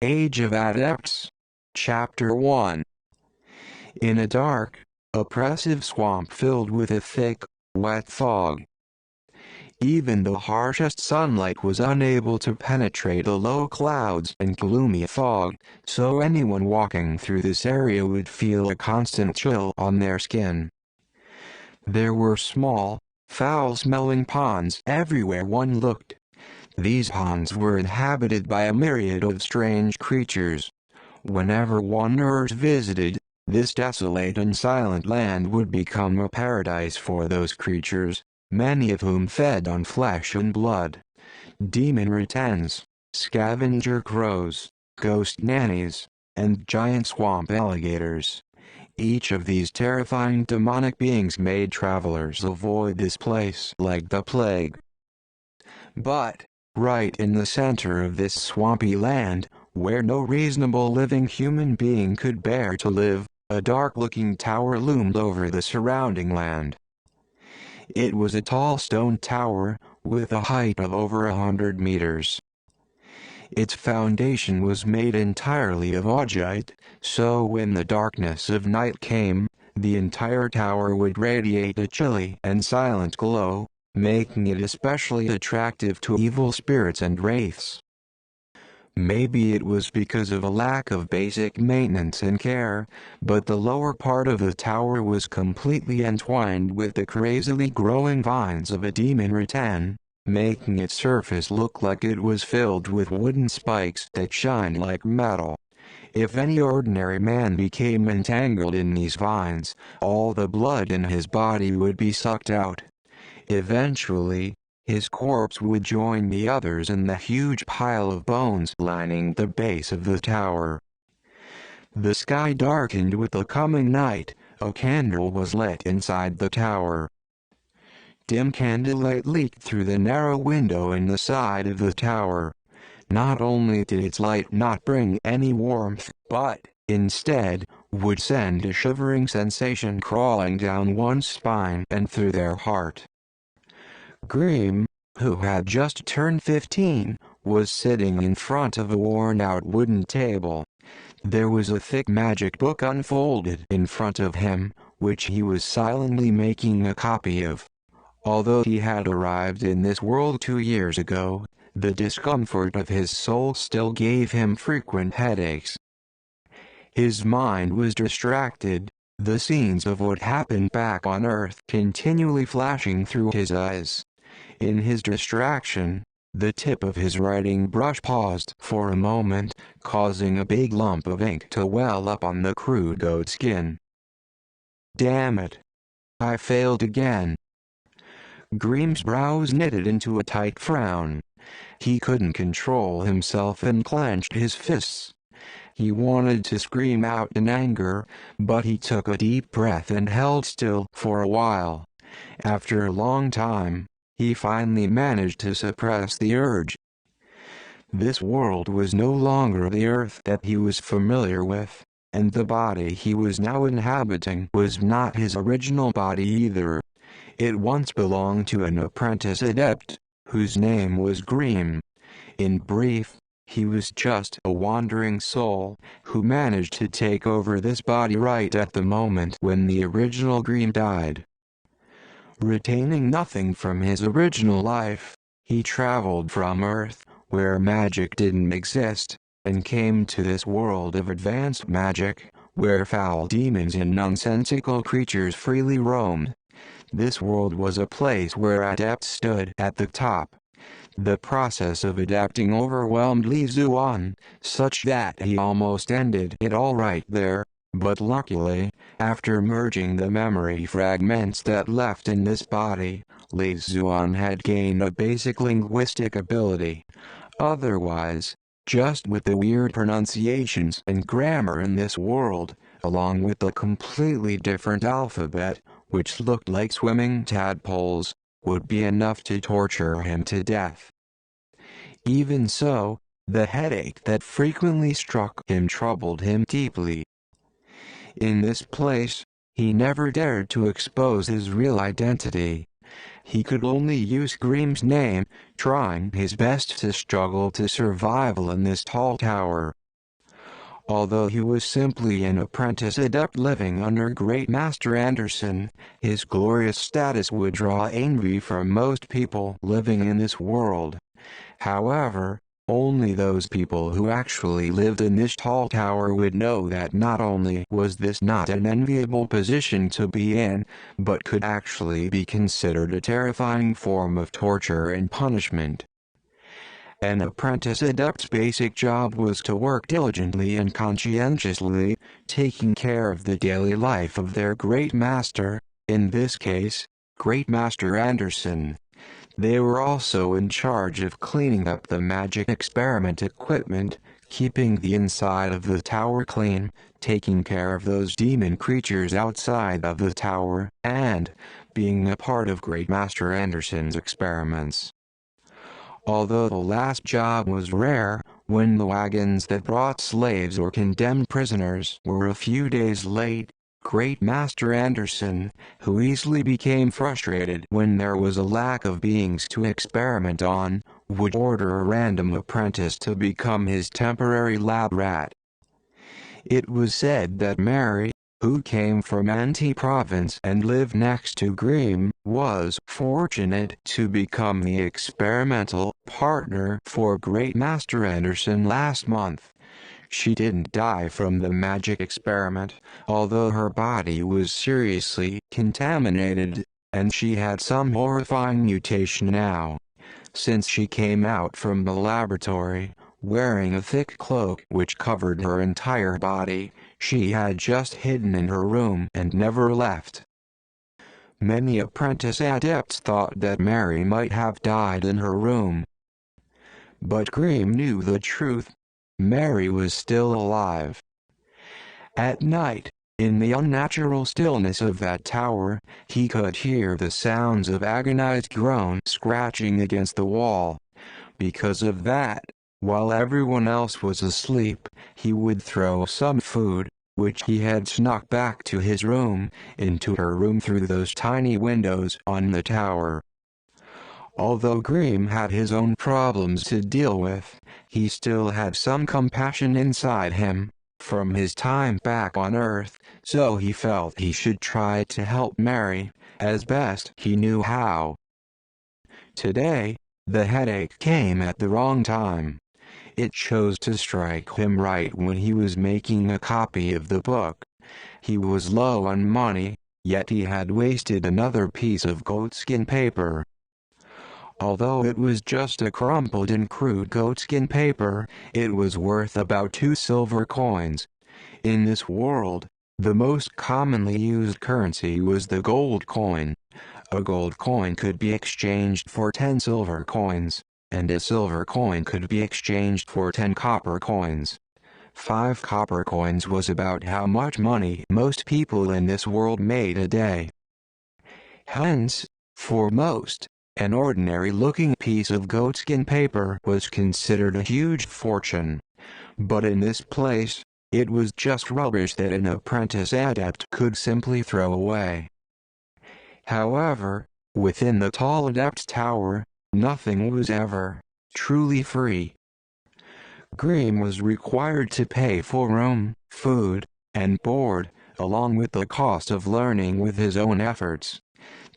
Age of Adepts. Chapter 1. In a dark, oppressive swamp filled with a thick, wet fog. Even the harshest sunlight was unable to penetrate the low clouds and gloomy fog, so anyone walking through this area would feel a constant chill on their skin. There were small, foul-smelling ponds everywhere one looked. These ponds were inhabited by a myriad of strange creatures. Whenever wanderers visited, this desolate and silent land would become a paradise for those creatures, many of whom fed on flesh and blood. Demon ratans, scavenger crows, ghost nannies, and giant swamp alligators. Each of these terrifying demonic beings made travelers avoid this place like the plague. But, right in the center of this swampy land, where no reasonable living human being could bear to live, a dark-looking tower loomed over the surrounding land. It was a tall stone tower, with a height of over 100 meters. Its foundation was made entirely of augite, so when the darkness of night came, the entire tower would radiate a chilly and silent glow, making it especially attractive to evil spirits and wraiths. Maybe it was because of a lack of basic maintenance and care, but the lower part of the tower was completely entwined with the crazily growing vines of a demon rattan, making its surface look like it was filled with wooden spikes that shine like metal. If any ordinary man became entangled in these vines, all the blood in his body would be sucked out. Eventually, his corpse would join the others in the huge pile of bones lining the base of the tower. The sky darkened with the coming night. A candle was lit inside the tower. Dim candlelight leaked through the narrow window in the side of the tower. Not only did its light not bring any warmth, but, instead, would send a shivering sensation crawling down one's spine and through their heart. Grimm, who had just turned 15, was sitting in front of a worn-out wooden table. There was a thick magic book unfolded in front of him, which he was silently making a copy of. Although he had arrived in this world 2 years ago, the discomfort of his soul still gave him frequent headaches. His mind was distracted, the scenes of what happened back on Earth continually flashing through his eyes. In his distraction, the tip of his writing brush paused for a moment, causing a big lump of ink to well up on the crude goat skin. Damn it! I failed again. Grimm's brows knitted into a tight frown. He couldn't control himself and clenched his fists. He wanted to scream out in anger, but he took a deep breath and held still for a while. After a long time, he finally managed to suppress the urge. This world was no longer the Earth that he was familiar with, and the body he was now inhabiting was not his original body either. It once belonged to an apprentice adept, whose name was Grimm. In brief, he was just a wandering soul, who managed to take over this body right at the moment when the original Grimm died. Retaining nothing from his original life, he traveled from Earth, where magic didn't exist, and came to this world of advanced magic, where foul demons and nonsensical creatures freely roamed. This world was a place where adepts stood at the top. The process of adapting overwhelmed Li Zuan, such that he almost ended it all right there, but luckily, after merging the memory fragments that left in this body, Li Zuan had gained a basic linguistic ability. Otherwise, just with the weird pronunciations and grammar in this world, along with the completely different alphabet, which looked like swimming tadpoles, would be enough to torture him to death. Even so, the headache that frequently struck him troubled him deeply. In this place, he never dared to expose his real identity. He could only use Grimm's name, trying his best to struggle to survival in this tall tower, Although he was simply an apprentice adept living under Great Master Anderson, his glorious status would draw envy from most people living in this world. However, only those people who actually lived in this tall tower would know that not only was this not an enviable position to be in, but could actually be considered a terrifying form of torture and punishment. An apprentice adept's basic job was to work diligently and conscientiously, taking care of the daily life of their great master, in this case, Great Master Anderson. They were also in charge of cleaning up the magic experiment equipment, keeping the inside of the tower clean, taking care of those demon creatures outside of the tower, and being a part of Great Master Anderson's experiments. Although the last job was rare, when the wagons that brought slaves or condemned prisoners were a few days late, Great Master Anderson, who easily became frustrated when there was a lack of beings to experiment on, would order a random apprentice to become his temporary lab rat. It was said that Mary, who came from Anti Province and lived next to Grimm, was fortunate to become the experimental partner for Great Master Anderson last month. She didn't die from the magic experiment, although her body was seriously contaminated, and she had some horrifying mutation now. Since she came out from the laboratory, wearing a thick cloak which covered her entire body, she had just hidden in her room and never left. Many apprentice adepts thought that Mary might have died in her room. But Grimm knew the truth. Mary was still alive. At night, in the unnatural stillness of that tower, he could hear the sounds of agonized groans scratching against the wall. Because of that, while everyone else was asleep, he would throw some food, which he had snuck back to his room, into her room through those tiny windows on the tower. Although Grimm had his own problems to deal with, he still had some compassion inside him, from his time back on Earth, so he felt he should try to help Mary, as best he knew how. Today, the headache came at the wrong time. It chose to strike him right when he was making a copy of the book. He was low on money, yet he had wasted another piece of goatskin paper. Although it was just a crumpled and crude goatskin paper, it was worth about 2 silver coins. In this world, the most commonly used currency was the gold coin. A gold coin could be exchanged for 10 silver coins, and a silver coin could be exchanged for 10 copper coins. 5 copper coins was about how much money most people in this world made a day. Hence, for most, an ordinary-looking piece of goatskin paper was considered a huge fortune. But in this place, it was just rubbish that an apprentice adept could simply throw away. However, within the tall adept tower, nothing was ever truly free. Grimm was required to pay for room, food, and board, along with the cost of learning with his own efforts.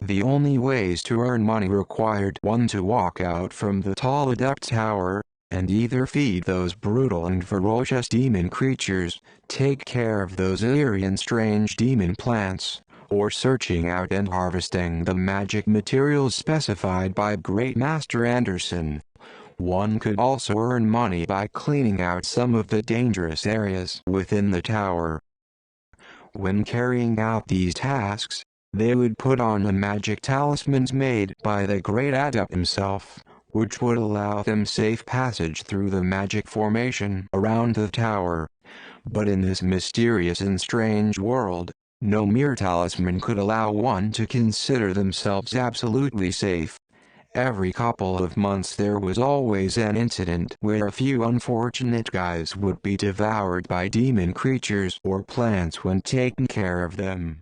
The only ways to earn money required one to walk out from the tall adept tower, and either feed those brutal and ferocious demon creatures, take care of those eerie and strange demon plants, or searching out and harvesting the magic materials specified by Great Master Anderson. One could also earn money by cleaning out some of the dangerous areas within the tower. When carrying out these tasks, they would put on the magic talismans made by the great adept himself, which would allow them safe passage through the magic formation around the tower. But in this mysterious and strange world, no mere talisman could allow one to consider themselves absolutely safe. Every couple of months there was always an incident where a few unfortunate guys would be devoured by demon creatures or plants when taking care of them.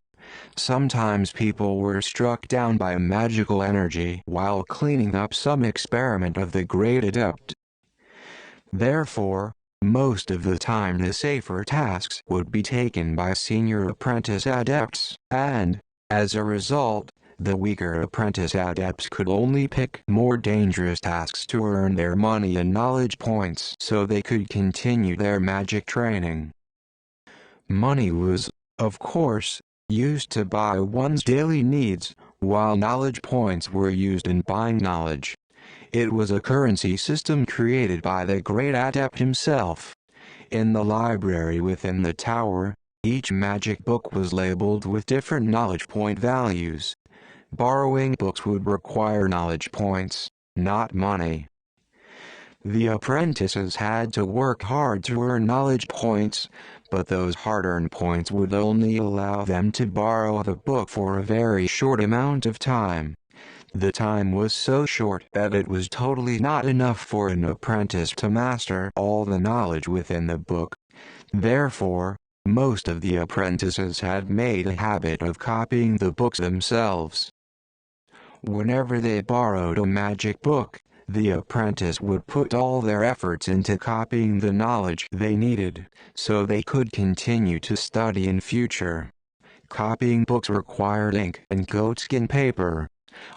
Sometimes people were struck down by magical energy while cleaning up some experiment of the great adept. Therefore, most of the time the safer tasks would be taken by senior apprentice adepts, and, as a result, the weaker apprentice adepts could only pick more dangerous tasks to earn their money and knowledge points so they could continue their magic training. Money was, of course, used to buy one's daily needs, while knowledge points were used in buying knowledge. It was a currency system created by the great adept himself. In the library within the tower, each magic book was labeled with different knowledge point values. Borrowing books would require knowledge points, not money. The apprentices had to work hard to earn knowledge points, but those hard-earned points would only allow them to borrow the book for a very short amount of time. The time was so short that it was totally not enough for an apprentice to master all the knowledge within the book. Therefore, most of the apprentices had made a habit of copying the books themselves. Whenever they borrowed a magic book, the apprentice would put all their efforts into copying the knowledge they needed, so they could continue to study in future. Copying books required ink and goatskin paper.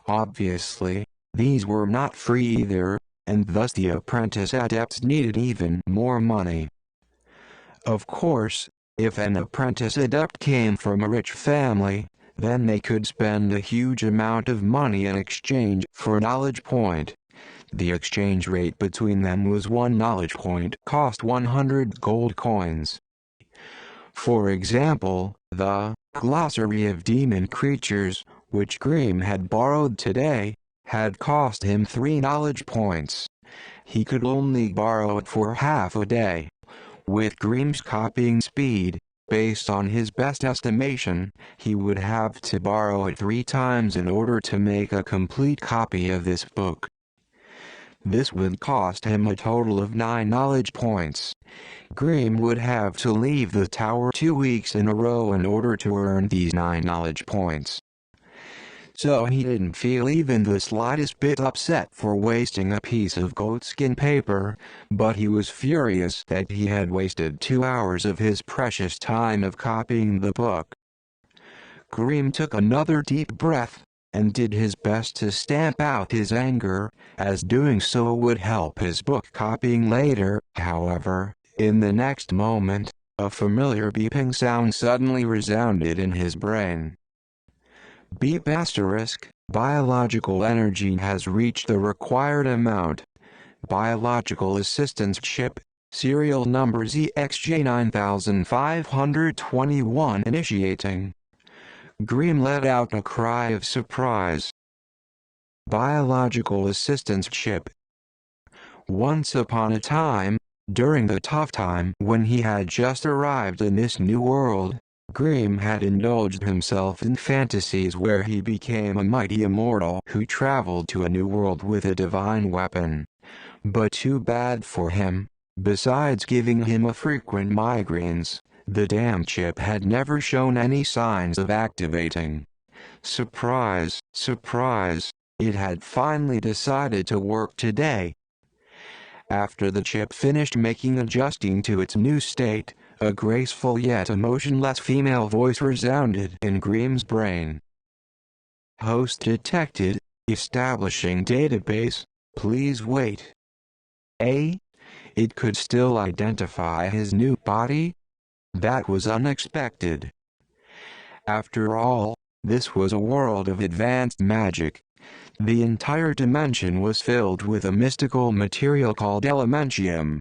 Obviously, these were not free either, and thus the apprentice adepts needed even more money. Of course, if an apprentice adept came from a rich family, then they could spend a huge amount of money in exchange for a knowledge point. The exchange rate between them was 1 knowledge point cost 100 gold coins. For example, the Glossary of Demon Creatures, which Grimm had borrowed today, had cost him 3 knowledge points. He could only borrow it for half a day. With Grimm's copying speed, based on his best estimation, he would have to borrow it 3 times in order to make a complete copy of this book. This would cost him a total of 9 knowledge points. Grimm would have to leave the tower 2 weeks in a row in order to earn these 9 knowledge points. So he didn't feel even the slightest bit upset for wasting a piece of goatskin paper, but he was furious that he had wasted 2 hours of his precious time of copying the book. Grimm took another deep breath, and did his best to stamp out his anger, as doing so would help his book copying later. However, in the next moment, a familiar beeping sound suddenly resounded in his brain. Beep asterisk, biological energy has reached the required amount. Biological assistance chip, serial number ZXJ9521 initiating. Grimm let out a cry of surprise. Biological assistance chip. Once upon a time, during the tough time when he had just arrived in this new world, Grimm had indulged himself in fantasies where he became a mighty immortal who traveled to a new world with a divine weapon. But too bad for him, besides giving him a frequent migraines, the damn chip had never shown any signs of activating. Surprise, surprise, it had finally decided to work today. After the chip finished adjusting to its new state, a graceful yet emotionless female voice resounded in Grimm's brain. Host detected, establishing database, please wait. It could still identify his new body? That was unexpected. After all, this was a world of advanced magic. The entire dimension was filled with a mystical material called elementium.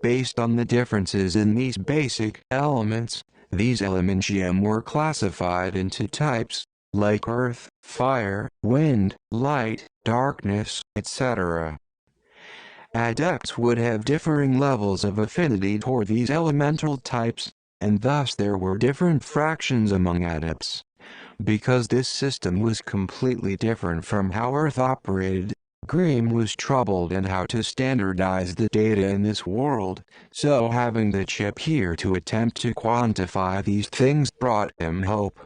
Based on the differences in these basic elements, these elementium were classified into types, like earth, fire, wind, light, darkness, etc. Adepts would have differing levels of affinity toward these elemental types, and thus there were different fractions among adepts. Because this system was completely different from how Earth operated, Grimm was troubled in how to standardize the data in this world, so having the chip here to attempt to quantify these things brought him hope.